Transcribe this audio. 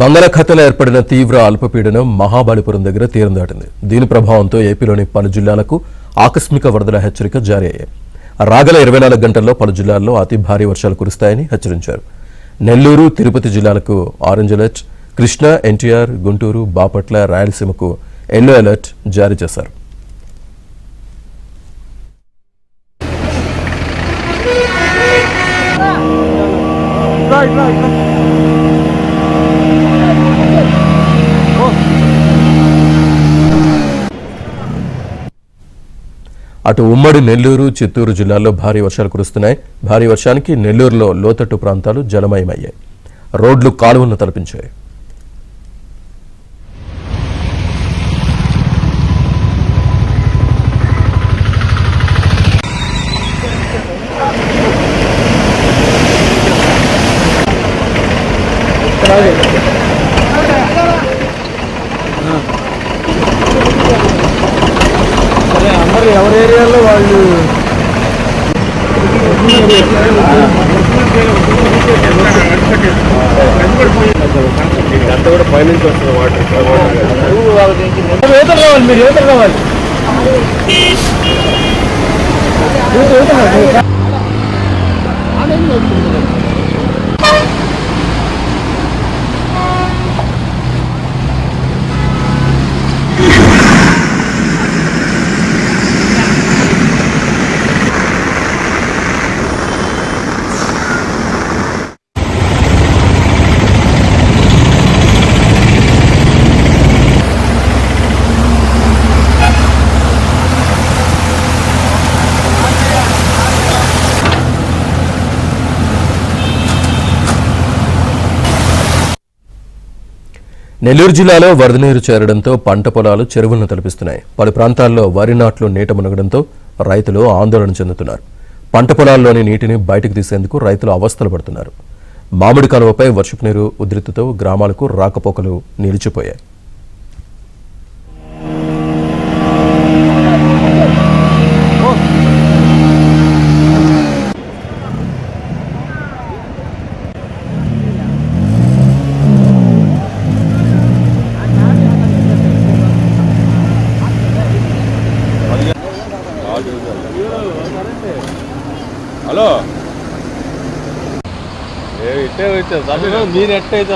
బంగాళాఖాతంలో ఏర్పడిన తీవ్ర అల్పపీడనం మహాబలిపురం దగ్గర తీరం దాటింది. దీని ప్రభావంతో ఏపీలోని పలు జిల్లాలకు ఆకస్మిక వరదల హెచ్చరిక జారీ అయ్యాయి. రాగల 24 గంటల్లో పలు జిల్లాల్లో అతి భారీ వర్షాలు కురుస్తాయని హెచ్చరించారు. నెల్లూరు, తిరుపతి జిల్లాలకు ఆరెంజ్ అలర్ట్, కృష్ణా, ఎన్టీఆర్, గుంటూరు, బాపట్ల, రాయలసీమకు ఎల్లో అలర్ట్ జారీ చేశారు. అటు ఉమ్మడి నెల్లూరు, చిత్తూరు జిల్లాల్లో భారీ వర్షాలు కురుస్తున్నాయి. భారీ వర్షానికి నెల్లూరులో లోతట్టు ప్రాంతాలు జలమయమయ్యాయి. రోడ్లు కాలువలను తలపించాయి. ఎవరి ఏరియాలో వాళ్ళు అంతా కూడా పైనుంచి వస్తుంది వాటర్. యువతలు రావాలి, మీరు యువతలు రావాలి. నెల్లూరు జిల్లాలో వరద నీరు చేరడంతో పంట పొలాలు చెరువులను తలపిస్తున్నాయి. పలు ప్రాంతాల్లో వరి నాట్లు నీట మునగడంతో రైతులు ఆందోళన చెందుతున్నారు. పంట పొలాల్లోని నీటిని బయటకు తీసేందుకు రైతులు అవస్థలు పడుతున్నారు. మామిడి కాలువపై వర్షపు నీరు ఉధృతితో గ్రామాలకు రాకపోకలు నిలిచిపోయాయి. హలో, ఇట్టే వచ్చారు మీరు ఎట్టయితే